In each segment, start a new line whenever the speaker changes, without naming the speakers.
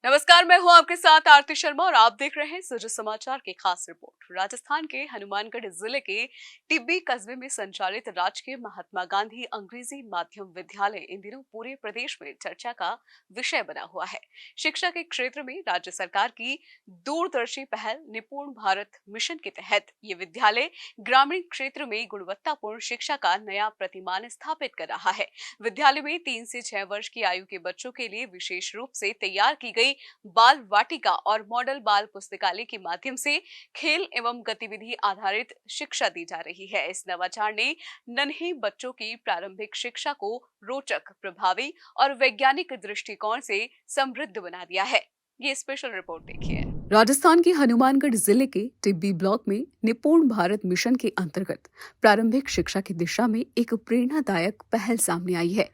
नमस्कार, मैं हूं आपके साथ आरती शर्मा और आप देख रहे हैं सजग समाचार की खास रिपोर्ट। राजस्थान के हनुमानगढ़ जिले के टिब्बी कस्बे में संचालित राजकीय महात्मा गांधी अंग्रेजी माध्यम विद्यालय इन दिनों पूरे प्रदेश में चर्चा का विषय बना हुआ है। शिक्षा के क्षेत्र में राज्य सरकार की दूरदर्शी पहल निपुण भारत मिशन के तहत ये विद्यालय ग्रामीण क्षेत्र में गुणवत्तापूर्ण शिक्षा का नया प्रतिमान स्थापित कर रहा है। विद्यालय में 3 से 6 वर्ष की आयु के बच्चों के लिए विशेष रूप से तैयार की गई बाल वाटिका और मॉडल बाल पुस्तकालय के माध्यम से खेल एवं गतिविधि आधारित शिक्षा दी जा रही है। इस नवाचार ने नन्हे बच्चों की प्रारंभिक शिक्षा को रोचक, प्रभावी और वैज्ञानिक दृष्टिकोण से समृद्ध बना दिया है। ये स्पेशल रिपोर्ट देखिए। राजस्थान के हनुमानगढ़ जिले के टिब्बी ब्लॉक में निपुण भारत मिशन के अंतर्गत प्रारंभिक शिक्षा की दिशा में एक प्रेरणादायक पहल सामने आई है।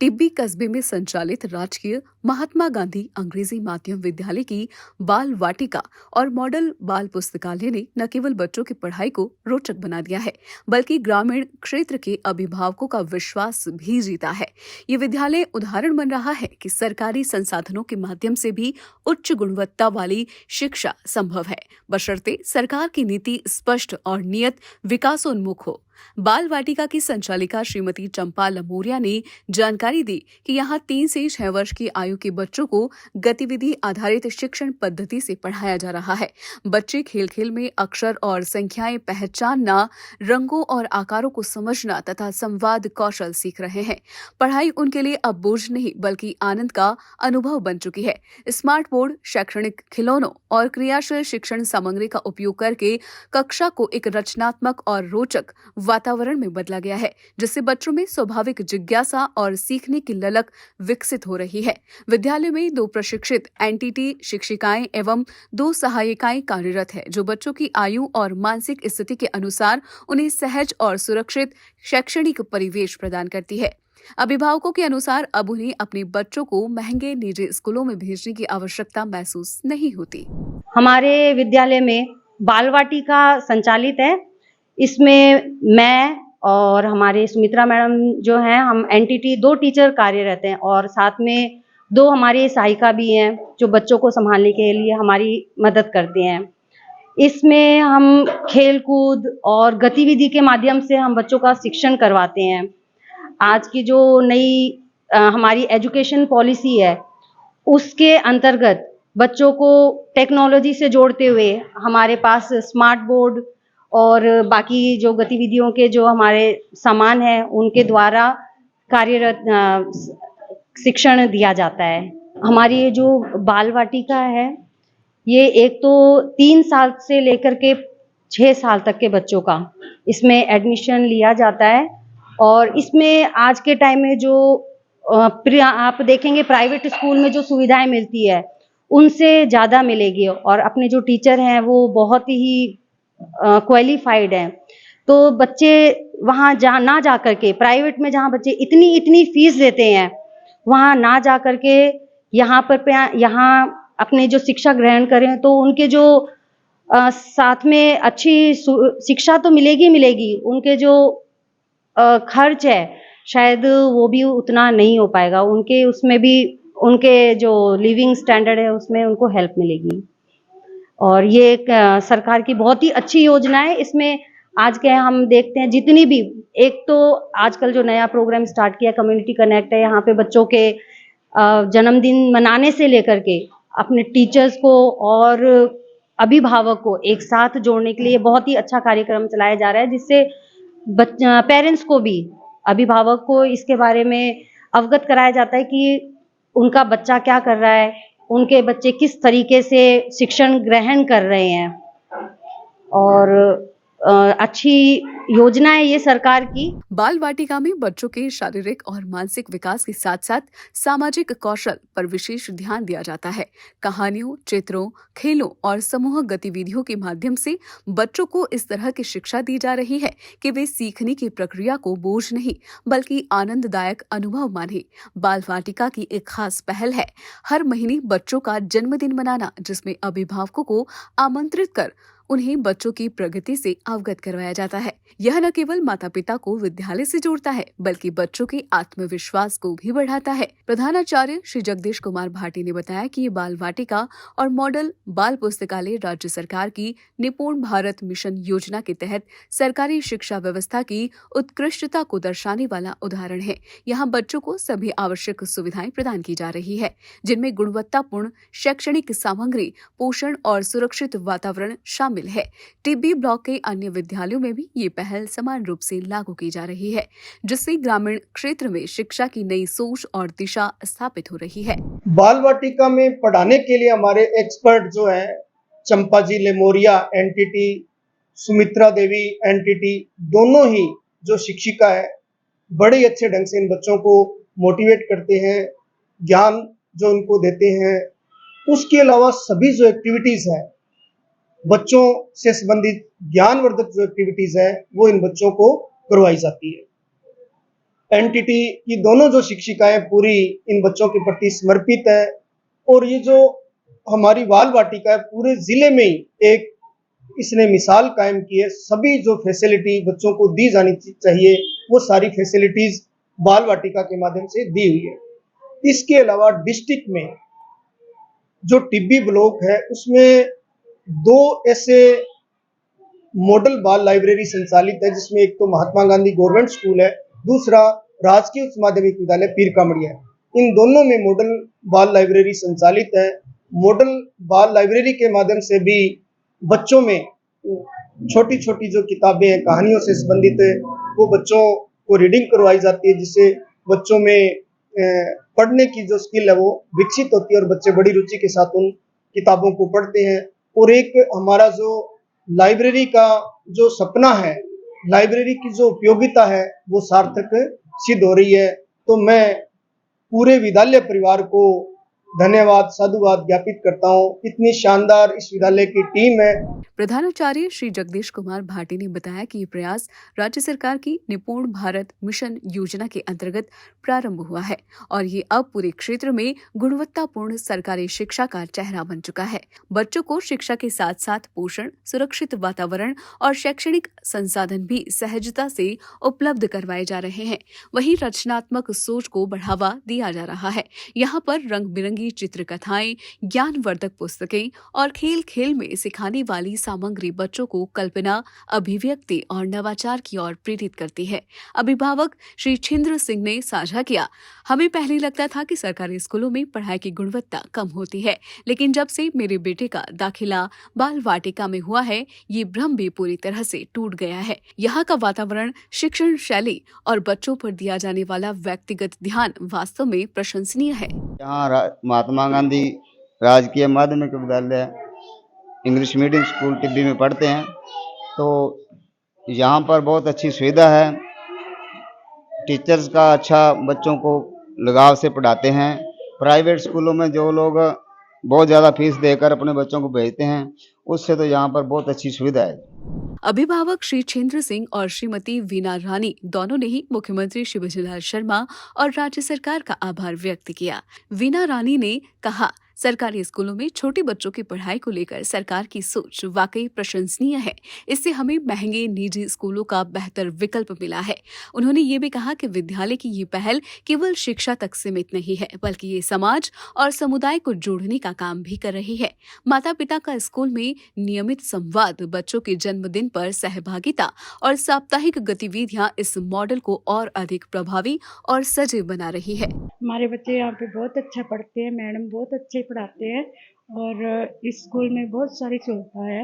टिब्बी कस्बे में संचालित राजकीय महात्मा गांधी अंग्रेजी माध्यम विद्यालय की बाल वाटिका और मॉडल बाल पुस्तकालय ने न केवल बच्चों की पढ़ाई को रोचक बना दिया है, बल्कि ग्रामीण क्षेत्र के अभिभावकों का विश्वास भी जीता है। ये विद्यालय उदाहरण बन रहा है कि सरकारी संसाधनों के माध्यम से भी उच्च गुणवत्ता वाली शिक्षा संभव है, बशर्ते सरकार की नीति स्पष्ट और नियत विकासोन्मुख हो। बाल वाटिका की संचालिका श्रीमती चंपा लमोरिया ने जानकारी दी कि यहाँ 3 से 6 वर्ष की आयु के बच्चों को गतिविधि आधारित शिक्षण पद्धति से पढ़ाया जा रहा है। बच्चे खेल खेल में अक्षर और संख्याएं पहचानना, रंगों और आकारों को समझना तथा संवाद कौशल सीख रहे हैं। पढ़ाई उनके लिए अब बोझ नहीं बल्कि आनंद का अनुभव बन चुकी है। स्मार्ट बोर्ड, शैक्षणिक खिलौनों और क्रियाशील शिक्षण सामग्री का उपयोग करके कक्षा को एक रचनात्मक और रोचक वातावरण में बदला गया है, जिससे बच्चों में स्वाभाविक जिज्ञासा और सीखने की ललक विकसित हो रही है। विद्यालय में 2 प्रशिक्षित एनटीटी शिक्षिकाएं एवं 2 सहायिकाएं कार्यरत है, जो बच्चों की आयु और मानसिक स्थिति के अनुसार उन्हें सहज और सुरक्षित शैक्षणिक परिवेश प्रदान करती है। अभिभावकों के अनुसार अब उन्हें अपने बच्चों को महंगे निजी स्कूलों में भेजने की आवश्यकता महसूस नहीं होती।
हमारे विद्यालय में बाल वाटिका संचालित है। इसमें मैं और हमारे सुमित्रा मैडम जो हैं, हम एनटीटी 2 टीचर कार्यरत हैं और साथ में 2 हमारी सहायिका भी हैं जो बच्चों को संभालने के लिए हमारी मदद करते हैं। इसमें हम खेल कूद और गतिविधि के माध्यम से हम बच्चों का शिक्षण करवाते हैं। आज की जो नई हमारी एजुकेशन पॉलिसी है, उसके अंतर्गत बच्चों को टेक्नोलॉजी से जोड़ते हुए हमारे पास स्मार्ट बोर्ड और बाकी जो गतिविधियों के जो हमारे सामान हैं, उनके द्वारा कार्यरत शिक्षण दिया जाता है। हमारी ये जो बाल वाटिका है, ये एक तो 3 साल से लेकर के 6 साल तक के बच्चों का इसमें एडमिशन लिया जाता है और इसमें आज के टाइम में जो आप देखेंगे प्राइवेट स्कूल में जो सुविधाएं मिलती है, उनसे ज़्यादा मिलेगी और अपने जो टीचर हैं वो बहुत ही क्वालिफाइड हैं। तो बच्चे वहाँ ना जा करके प्राइवेट में जहाँ बच्चे इतनी फीस देते हैं, वहाँ ना जा करके यहाँ अपने जो शिक्षा ग्रहण करें तो उनके जो साथ में अच्छी शिक्षा तो मिलेगी, उनके जो खर्च है शायद वो भी उतना नहीं हो पाएगा। उनके उसमें भी उनके जो लिविंग स्टैंडर्ड है उसमें उनको हेल्प मिलेगी और ये एक सरकार की बहुत ही अच्छी योजना है। इसमें आज के हम देखते हैं जितनी भी, एक तो आजकल जो नया प्रोग्राम स्टार्ट किया कम्युनिटी कनेक्ट है, यहाँ पे बच्चों के जन्मदिन मनाने से लेकर के अपने टीचर्स को और अभिभावक को एक साथ जोड़ने के लिए बहुत ही अच्छा कार्यक्रम चलाया जा रहा है, जिससे पेरेंट्स को भी, अभिभावक को इसके बारे में अवगत कराया जाता है कि उनका बच्चा क्या कर रहा है, उनके बच्चे किस तरीके से शिक्षण ग्रहण कर रहे हैं और अच्छी योजना है ये सरकार की।
बाल वाटिका में बच्चों के शारीरिक और मानसिक विकास के साथ साथ सामाजिक कौशल पर विशेष ध्यान दिया जाता है। कहानियों, चित्रों, खेलों और समूह गतिविधियों के माध्यम से बच्चों को इस तरह की शिक्षा दी जा रही है कि वे सीखने की प्रक्रिया को बोझ नहीं बल्कि आनंददायक अनुभव माने। बाल वाटिका की एक खास पहल है हर महीने बच्चों का जन्मदिन मनाना, जिसमें अभिभावकों को आमंत्रित कर उन्हें बच्चों की प्रगति से अवगत करवाया जाता है। यह न केवल माता पिता को विद्यालय से जोड़ता है बल्कि बच्चों के आत्मविश्वास को भी बढ़ाता है। प्रधानाचार्य श्री जगदीश कुमार भाटी ने बताया कि ये बाल वाटिका और मॉडल बाल पुस्तकालय राज्य सरकार की निपुण भारत मिशन योजना के तहत सरकारी शिक्षा व्यवस्था की उत्कृष्टता को दर्शाने वाला उदाहरण है। यहाँ बच्चों को सभी आवश्यक सुविधाएं प्रदान की जा रही है, जिनमें गुणवत्तापूर्ण शैक्षणिक सामग्री, पोषण और सुरक्षित वातावरण शामिल है। टिब्बी ब्लॉक के अन्य विद्यालयों में भी ये पहल समान रूप से लागू की जा रही है, जिससे ग्रामीण क्षेत्र में शिक्षा की नई सोच और दिशा स्थापित हो रही है।
बाल वाटिका में पढ़ाने के लिए हमारे एक्सपर्ट जो है चंपा जी लेमोरिया एनटीटी, सुमित्रा देवी एनटीटी, दोनों ही जो शिक्षिका है बड़े अच्छे ढंग से इन बच्चों को मोटिवेट करते हैं, ज्ञान जो उनको देते हैं। उसके अलावा सभी जो एक्टिविटीज है बच्चों से संबंधित ज्ञानवर्धक जो एक्टिविटीज है वो इन बच्चों को करवाई जाती है। एनटीटी की दोनों जो शिक्षिकाएं पूरी इन बच्चों के प्रति समर्पित है और ये जो हमारी बाल वाटिका है पूरे जिले में ही एक इसने मिसाल कायम की है। सभी जो फैसिलिटी बच्चों को दी जानी चाहिए वो सारी फैसिलिटीज बाल वाटिका के माध्यम से दी हुई है। इसके अलावा डिस्ट्रिक्ट में जो टिब्बी ब्लॉक है उसमें 2 ऐसे मॉडल बाल लाइब्रेरी संचालित है, जिसमें एक तो महात्मा गांधी गवर्नमेंट स्कूल है, दूसरा राजकीय उच्च माध्यमिक विद्यालय पीर कामड़िया है। इन दोनों में मॉडल बाल लाइब्रेरी संचालित है। मॉडल बाल लाइब्रेरी के माध्यम से भी बच्चों में छोटी छोटी जो किताबें हैं कहानियों से संबंधित है वो बच्चों को रीडिंग करवाई जाती है, जिससे बच्चों में पढ़ने की जो स्किल है वो विकसित होती है और बच्चे बड़ी रुचि के साथ उन किताबों को पढ़ते हैं। और एक हमारा जो लाइब्रेरी का जो सपना है, लाइब्रेरी की जो उपयोगिता है वो सार्थक सिद्ध हो रही है। तो मैं पूरे विद्यालय परिवार को धन्यवाद साधुवाद ज्ञापित करता हूँ। इतनी शानदार इस विद्यालय की टीम है।
प्रधानाचार्य श्री जगदीश कुमार भाटी ने बताया कि ये प्रयास राज्य सरकार की निपुण भारत मिशन योजना के अंतर्गत प्रारंभ हुआ है और ये अब पूरे क्षेत्र में गुणवत्तापूर्ण सरकारी शिक्षा का चेहरा बन चुका है। बच्चों को शिक्षा के साथ साथ पोषण, सुरक्षित वातावरण और शैक्षणिक संसाधन भी सहजता से उपलब्ध करवाए जा रहे हैं। वहीं रचनात्मक सोच को बढ़ावा दिया जा रहा है। यहाँ पर रंग बिरंगी चित्रकथाएं, ज्ञानवर्धक पुस्तकें और खेल खेल में सिखाने वाली सामग्री बच्चों को कल्पना, अभिव्यक्ति और नवाचार की ओर प्रेरित करती है। अभिभावक श्री छिंद्र सिंह ने साझा किया, हमें पहले लगता था कि सरकारी स्कूलों में पढ़ाई की गुणवत्ता कम होती है, लेकिन जब से मेरे बेटे का दाखिला बाल वाटिका में हुआ है ये भ्रम भी पूरी तरह से टूट गया है। यहाँ का वातावरण, शिक्षण शैली और बच्चों पर दिया जाने वाला व्यक्तिगत ध्यान वास्तव में प्रशंसनीय है।
यहाँ महात्मा गांधी राजकीय माध्यमिक विद्यालय इंग्लिश मीडियम स्कूल टिब्बी में पढ़ते हैं, तो यहाँ पर बहुत अच्छी सुविधा है। टीचर्स का अच्छा बच्चों को लगाव से पढ़ाते हैं। प्राइवेट स्कूलों में जो लोग बहुत ज़्यादा फीस देकर अपने बच्चों को भेजते हैं उससे तो यहाँ पर बहुत अच्छी सुविधा है।
अभिभावक श्री छिंद्र सिंह और श्रीमती वीना रानी दोनों ने ही मुख्यमंत्री श्री विजयलाल शर्मा और राज्य सरकार का आभार व्यक्त किया। वीना रानी ने कहा, सरकारी स्कूलों में छोटे बच्चों की पढ़ाई को लेकर सरकार की सोच वाकई प्रशंसनीय है। इससे हमें महंगे निजी स्कूलों का बेहतर विकल्प मिला है। उन्होंने ये भी कहा कि विद्यालय की ये पहल केवल शिक्षा तक सीमित नहीं है, बल्कि ये समाज और समुदाय को जोड़ने का काम भी कर रही है। माता पिता का स्कूल में नियमित संवाद, बच्चों के जन्मदिन पर सहभागिता और साप्ताहिक गतिविधियां इस मॉडल को और अधिक प्रभावी और सजीव बना रही है।
हमारे बच्चे यहाँ पे बहुत अच्छा पढ़ते हैं, मैडम बहुत अच्छे पढ़ाते हैं और इस स्कूल में बहुत सारी सुविधा है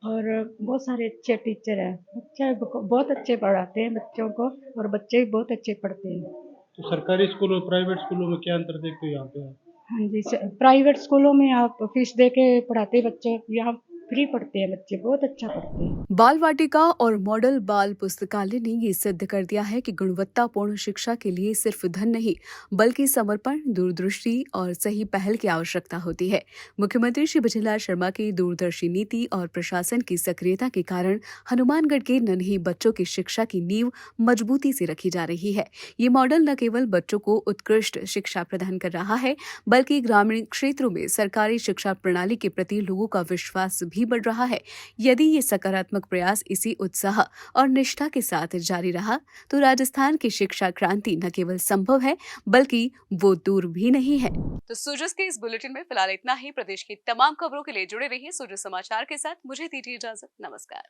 और बहुत सारे अच्छे टीचर हैं। अच्छा बहुत अच्छे पढ़ाते हैं बच्चों को और बच्चे भी बहुत अच्छे पढ़ते हैं।
तो सरकारी स्कूल और प्राइवेट स्कूलों में क्या अंतर देखते हो यहाँ पे?
हाँ जी, प्राइवेट स्कूलों में आप फीस दे के पढ़ाते बच्चे, यहाँ फ्री पढ़ते हैं बच्चे, बहुत अच्छा पढ़ते हैं।
बाल वाटिका और मॉडल बाल पुस्तकालय ने ये सिद्ध कर दिया है कि गुणवत्तापूर्ण शिक्षा के लिए सिर्फ धन नहीं बल्कि समर्पण, दूरदृष्टि और सही पहल की आवश्यकता होती है। मुख्यमंत्री श्री विजयलाल शर्मा की दूरदर्शी नीति और प्रशासन की सक्रियता के कारण हनुमानगढ़ के नन्हे बच्चों की शिक्षा की नींव मजबूती से रखी जा रही है। ये मॉडल न केवल बच्चों को उत्कृष्ट शिक्षा प्रदान कर रहा है बल्कि ग्रामीण क्षेत्रों में सरकारी शिक्षा प्रणाली के प्रति लोगों का विश्वास भी बढ़ रहा है। यदि ये सकारात्मक प्रयास इसी उत्साह और निष्ठा के साथ जारी रहा तो राजस्थान की शिक्षा क्रांति न केवल संभव है बल्कि वो दूर भी नहीं है। तो सूरज के इस बुलेटिन में फिलहाल इतना ही। प्रदेश की तमाम खबरों के लिए जुड़े रहिए सूरज समाचार के साथ। मुझे दीजिए इजाजत। नमस्कार।